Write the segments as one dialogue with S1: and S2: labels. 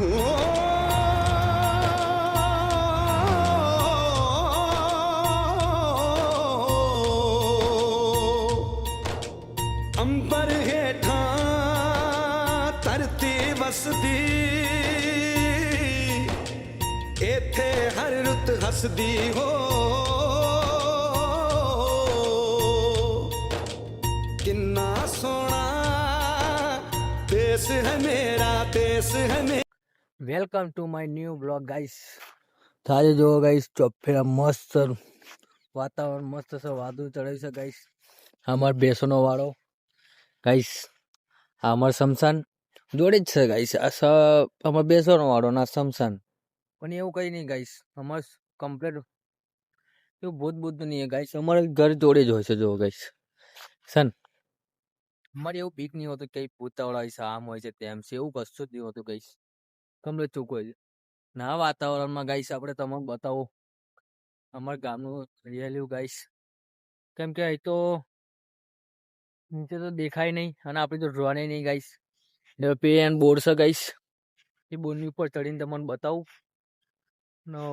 S1: अंबर हेठा धरती वसदी एथे हर रुत हसदी हो किन्ना सोना देश है मेरा देश है मेरा।
S2: Welcome to my new blog guys. આજે જો ગાઈસ ચોફેરા મસ્ત વાતાવરણ મસ્ત છે, વાદળું ચડાવ્યું છે ગાઈસ. અમાર બેસવાનો વાળો ગાઈસ, આ અમાર શમશાન જોડે જ છે ગાઈસ. આ અમાર બેસવાનો વાળો ના શમશાન પણ એવું કઈ નહીં ગાઈસ, અમાર કમ્પ્લીટ એવું ભૂત નહીં ગાઈસ, અમારે ઘર જોડે જ હોય છે. જો ગાઈસ સન અમારે એવું બીક નહીં હોતું કે ભૂતાવળા હોય છે, આમ હોય છે તેમ છે, એવું કશું જ નહીં હોતું ગાઈસ. કમ્પ્લીટ ચૂક હોય છે. ના વાતાવરણમાં ગાઈસ આપણે તમને બતાવો અમારા ગામનું રિયલી ગાઈસ, કેમ કે અહીં તો નીચે તો દેખાય નહીં અને આપણે તો જોવાને નહીં ગાઈસ. પેન બોર્ડ છે ગાઈસ, એ બોર્ડની ઉપર ચડીને તમને બતાવું.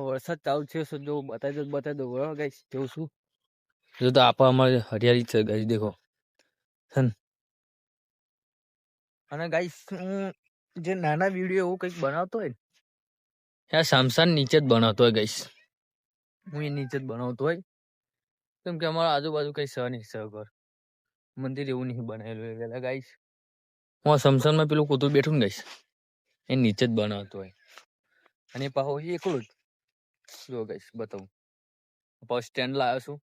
S2: વરસાદ ચાલુ છે, જો બતાવી દો બરાબર ગાઈસ. જોઉં છું જો તો આપણા અમારે હરિયાળી છે ગાઈસ, દેખો. અને ગાઈસ હું જે નાના વિડીયો એવું કંઈક બનાવતો હોય ને શમશાન નીચે જ બનાવતો હોય ગાઈસ. હું એ નીચે જ બનાવતો હોય, કેમ કે અમારા આજુબાજુ કઈ સહ નહીં ઘર મંદિર એવું નહીં બનાવેલું પેલા ગાઈસ. હું શમશાનમાં પેલું કૂતરું બેઠું ને ગાઈસ, એ નીચે જ બનાવતો હોય. અને પાછો એકલું જ જો ગાઈસ બતાવું. પાછો સ્ટેન્ડ લાવ્યો છું,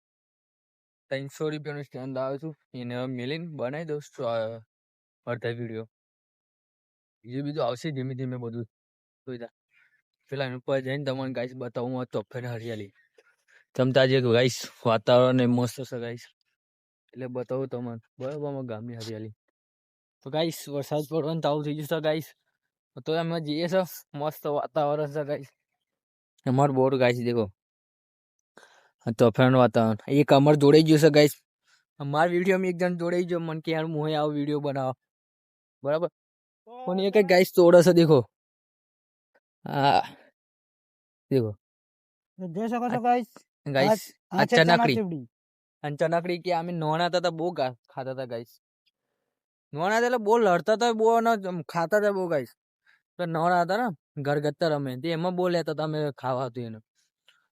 S2: 300 રૂપિયાનું સ્ટેન્ડ લાવ્યો છું. એને મેલીને બનાવી દઉં અડધા વિડીયો. બીજું આવશે ધીમે ધીમે બધું જોઈતા. પેલા ઉપર જઈને તમને ગાઈસ બતાવું તો ફેર હરિયાળી તમતા જે ગાઈસ વાતાવરણ એ મસ્ત છે ગાઈસ, એટલે બતાવું તમને બરાબર અમારા ગામની હરિયાળી. તો ગાઈસ વરસાદ પડવાનું ચાલુ થઈ ગયું છે ગાઈસ, તો અમે જઈએ છે. મસ્ત વાતાવરણ છે ગાઈસ. અમારું બોર્ડ ગાઈસ દેખો, તો ફેર વાતાવરણ એક અમાર જોડાઈ ગયું છે ગાઈસ. અમારા વિડીયોમાં એક જણ જોડાઈ ગયો, મને કે યાર હું આવો વિડીયો બનાવો બરાબર. પણ એ કઈ ગાઈસ તોડે છે દેખો. હા દેખો
S3: જોઈ શકો છો ગાઈસ.
S2: ગાઈસ
S3: આ છે
S2: ચનાકડી
S3: ચનાચૂડી.
S2: અને ચનાકડી કે અમે નોણા હતા બહુ ખાતા હતા ગાઈસ. નોણા હતા એટલે બહુ લડતા હતા, બહુ ખાતા હતા બહુ ગાઈસ. તો નોણા હતા ને ઘરગથ્થા રમે તે એમાં બહુ લેતા હતા અમે ખાવા હતું એને.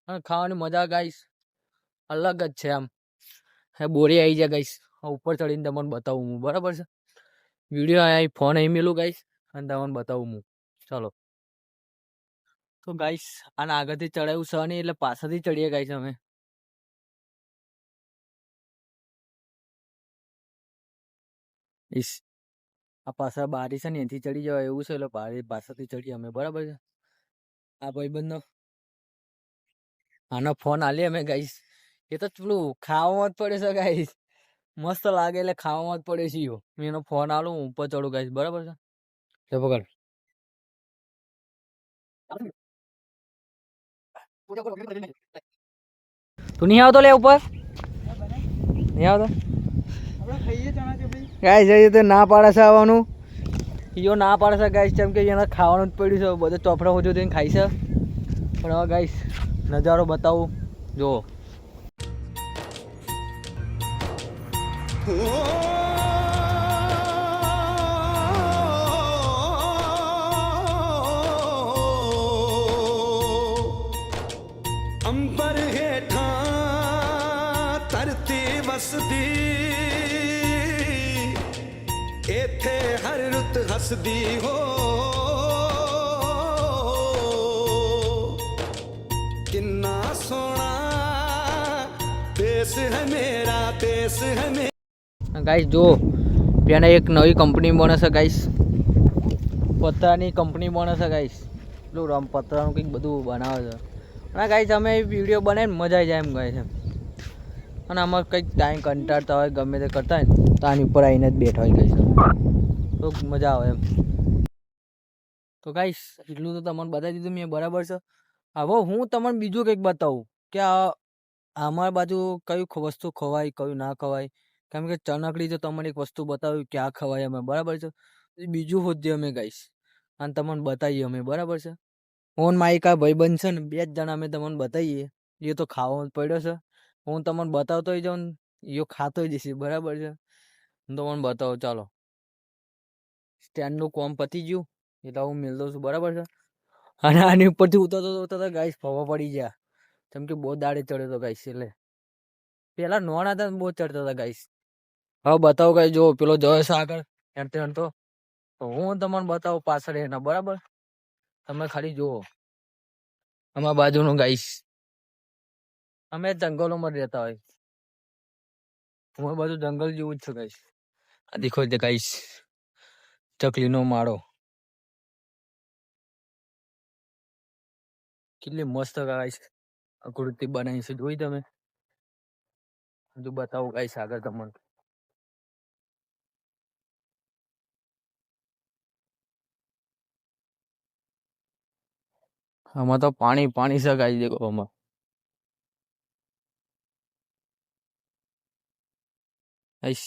S2: અને ખાવાની મજા ગાઈસ અલગ જ છે. આમ હે બોરી આવી જાય ગાઈસ, ઉપર ચડીને તમને બતાવું હું બરાબર છે. વિડીયો અહીં ફોન અહીં મેલું ગાઈસ અને તમને બતાવું હું. ચાલો તો ગાઈસ આને આગળથી ચડાવ્યું છે નહીં એટલે પાછળથી ચડીએ ગાઈસ અમે. આ પાછળ બારી છે ને એથી ચડી જવાય એવું છે, એટલે બારી પાછળથી ચડીએ અમે બરાબર છે. આ ભાઈબંધનો આનો ફોન આલીએ અમે ગાઈસ. એ તો પેલું ખાવામાં જ પડે છે ગાઈસ, મસ્ત લાગે એટલે ખાવામાં જ પડે છે. હું એનો ફોન આલું, હું ઉપર ચડું ગાઈસ બરાબર છે. તો પકડ તું નહીં આવતો લે ઉપર, નહીં આવતો ગાઈસ. જઈએ તો ના પાડે છે આવવાનું, યો ના પાડે છે ગાઈસ, કેમ કે એને ખાવાનું જ પડ્યું છે. બધો ચોપડા હોજો થઈને ખાઈ છે. પણ હવે ગાઈસ નજારો બતાવું જો.
S1: अंबर हेठा धरती वसदी एथे हर रुत हसदी हो किन्ना सोना देश है मेरा देश है मेरा।
S2: ગાઈસ જો ત્યાં એક નવી કંપની બને છે ગાઈસ, પતરાની કંપની બને છે ગાઈસ. પેલું પતરાનું કંઈક બધું બનાવે છે. અને ગાઈસ અમે વિડીયો બનાવીને મજા આવી જાય એમ ગાઈસ એમ. અને આમાં કંઈક ટાઈમ કંટાળતા હોય ગમે તે કરતા હોય ને તો આની ઉપર આવીને જ બેઠા હોય ગાઈસ, તો મજા આવે એમ. તો ગાઈસ એટલું તો તમને બતાવી દીધું મેં બરાબર છે. હવે હું તમને બીજું કંઈક બતાવું કે અમારી બાજુ કયું વસ્તુ ખવાય કયું ના ખવાય. કેમ કે ચણકડી તો તમને એક વસ્તુ બતાવ્યું કે આ ખવાય અમે બરાબર છે. બીજું હોદ્ય અમે ગાઈસ અને તમને બતાવીએ અમે, બરાબર છે? હું માઈકા ભાઈબંધ છે ને 2 જ જણા અમે તમને બતાવીએ. એ તો ખાવાનો પડ્યો છે. હું તમને બતાવતો જાઉં ને એ ખાતો જશે, બરાબર છે? હું તમને બતાવું, ચાલો. સ્ટેન્ડનું કોમ પતી ગયું એટલે હું મેળ દઉં છું, બરાબર છે? અને આની ઉપરથી ઉતરતો ગાઈસ ફવા પડી ગયા, કેમ કે બહુ દાડે ચડ્યો હતો ગાઈસ. એટલે પેલા નોણા હતા બહુ ચડતા હતા ગાઈસ. હવે બતાવો ગાઈસ, જો પેલો જયો છે આગળ તો હું તમને બતાવું પાછળ એના, બરાબર? તમે ખાલી જુઓ અમારા બાજુનું ગાઈસ. અમે જંગલોમાં રહેતા હોય, અમારું બાજુ જંગલ જેવું જ છે ગાઈસ. આ દેખો ગાઈસ, ચકલીનો માળો કેટલી મસ્ત ગાઈસ આકૃતિ બનાવી છે, જોઈ તમે? હજુ બતાવો ગાઈસ આગળ તમને. આમાં તો પાણી પાણી છે ગાઈસ, દેખો આમાં. ગાઈસ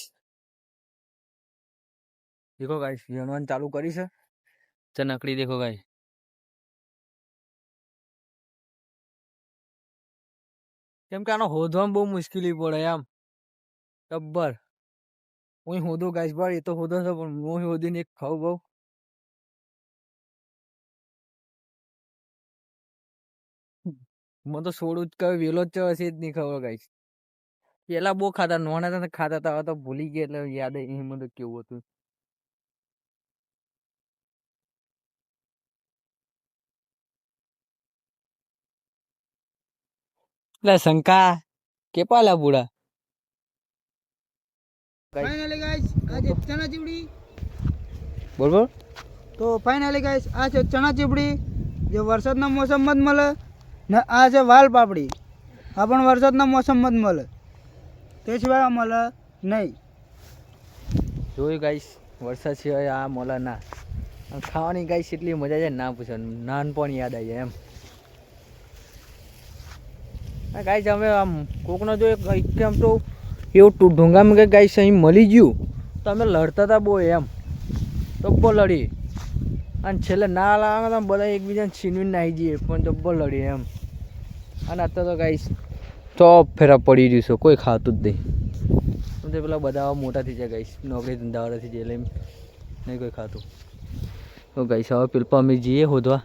S2: દેખો ગાઈસ, જણવાનું ચાલુ કરી છે ચનકડી, દેખો ગાઈસ. કેમ કે આનો હોદવામાં બહુ મુશ્કેલી પડે એમ, જબ્બર. હું હોદું ગાઈસ, ભાઈ એ તો હોદો છે પણ હું હોદીને એક ખાઉં બહુ. મને તો છોડું જ કયો વેલો જ છે જ નહીં ખબર ગાઈસ. પેલા બહુ ખાતા, નોના હતા ખાતા હતા, હવે તો ભૂલી ગયા એટલે યાદ નહીં મને કેવું હતું. એટલે શંકા કે પાલા બુડા.
S3: ફાઇનલી ગાઈસ આ છે ચણા ચીવડી.
S2: બરોબર.
S3: તો ફાઇનલી ગાઈસ આ છે ચણા ચીવડી, જે વરસાદના મોસમમાં જ મળે ને. આ છે વાલ પાપડી, આ પણ વરસાદના મોસમમાં જ મળે, તે સિવાય મળે નહીં.
S2: જોયું ગાઈસ, વરસાદ સિવાય આ મળે ના. ખાવાની ગાઈસ એટલી મજા છે ના પૂછો, નાનપણ યાદ આવી જાય એમ. ગાઈસ અમે આમ કોકનો જો કેમ તો એવું ઢોંગામાં કે ગાઈસ અહીં મળી ગયું તો અમે લડતા હતા બહુ એમ, જબ્બો લડી. અને છેલ્લે ના લાવે તો બધા એકબીજાને છીનવીને નાહી જઈએ, પણ જબ્બો લડી એમ. અને અત્યારે તો ગાઈસ ચોપ ફેરા પડી રહ્યું છે, કોઈ ખાતું જ નહીં. તો પેલા બધા મોટા થઈ જાય ગાઈસ, નોકરી ધંધાવાળાથી જાય એટલે નહીં કોઈ ખાતું. તો ગાઈસ હવે પેલપા અમે જઈએ હોદવા.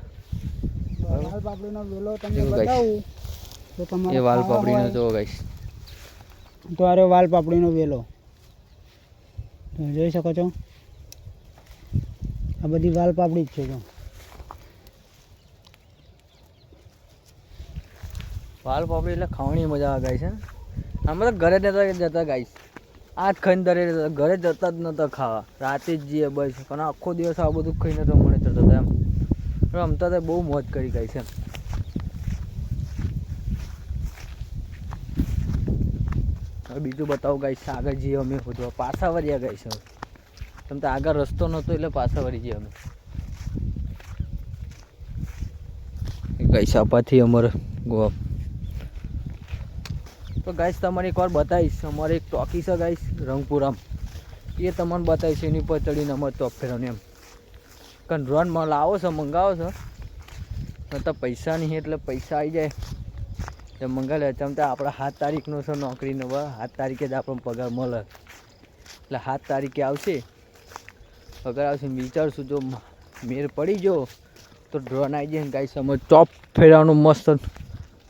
S3: વાલ પાપડીનો વેલો તમને બતાવું તો તમારે
S2: એ વાલ
S3: ખાવા
S2: પાપડીનો
S3: હોય
S2: જો ગાઈસ.
S3: તો આ રહ્યો વાલ પાપડીનો વેલો, તમે જોઈ શકો છો. આ બધી વાલ પાપડી જ છે. જો
S2: વાલ પાપડી એટલે ખાવાની મજા આવે ગાઈસ. અમે તો ઘરે નતા જતા ગાઈસ, આજ ખાઈને ઘરે જતા જ નતા ખાવા, રાતે જ જઈએ બસ. પણ આખો દિવસ આ બધું ખાઈને તો મને જતા હતા એમ. રમતા તો બહુ મોજ કરી ગાઈસ એમ. હવે બીજું બતાવું ગાઈસ, આગળ જઈએ અમે હોદવા, પાછા વળ્યા ગાઈસ. હવે કેમ તો આગળ રસ્તો નહોતો એટલે પાછા વળી જઈએ અમે ગાઈસ. આપાથી અમારે ગોવા. તો ગાઈસ તમારે એકવાર બતાવીશ, અમારે એક ટોકી છે ગાઈસ રંગપુરામ, એ તમને બતાવીશ. એની પર ચડીને અમારે ટોપ ફેરવાનું એમ. કારણ ડ્રોનમાં લાવો છો, મંગાવો છો તો પૈસા નહીં, એટલે પૈસા આવી જાય તો મંગાવી લે. તેમ તો આપણે 7 તારીખનો છે નોકરીનો, 7 તારીખે જ આપણને પગાર મળે. એટલે 7 તારીખે આવશે પગાર આવશે. વિચારશું જો મેર પડી જો તો ડ્રોન આવી જાય ને ગાઈસ, અમે ટોપ ફેરવાનું મસ્ત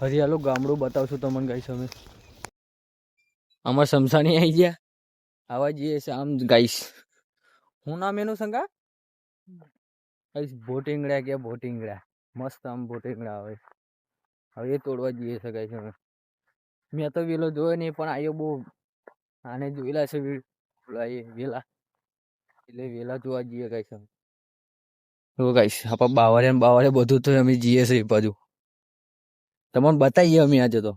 S2: હરિયાળું ગામડું બતાવશું તમને ગાઈસ. અમે અમારે સમસાની આવી ગયા, આવા જઈએ છે આમ ગાઈસ. હું નામ એનું સંગા ગાઈસ? ભોટિંગડા કે ભોટિંગડા, મસ્ત આમ ભોટિંગડા આવે. હવે એ તોડવા જઈએ છે ગાઈસ અમે. મેં તો વેલો જોયો નહીં, પણ આયો બહુ. આને જોયેલા છે વેલા, એટલે વેલા જોવા જઈએ ગાઈસ અમે. તો ગાઈસ આપણા બાવળે બધું તો અમે જઈએ છે એ બાજુ, તમને બતાવીએ અમે આજે તો.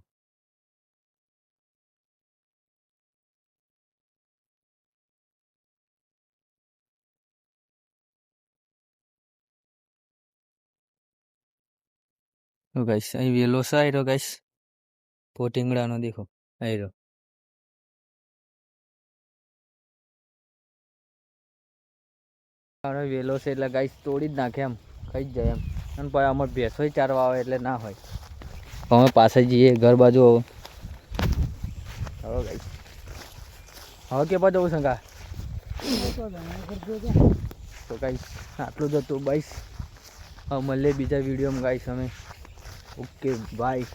S2: તો ગાઈસ અહીં વેલો છે આયરો ગાઈસ, ભોટિંગડાનો દેખો આયરો. હવે વેલો છે એટલે ગાઈસ તોડી જ નાખે એમ, ખાઈ જ જાય એમ. અને પછી અમારે ભેંસો ચારવા આવે એટલે ના હોય. અમે પાસે જઈએ ઘર બાજુ. હવે ગાઈસ હવે કે જવું શંકા તો ગાઈસ આટલું જ હતું. બાઈસ હવે મળીએ બીજા વિડીયોમાં ગાઈસ અમે. Okay bye.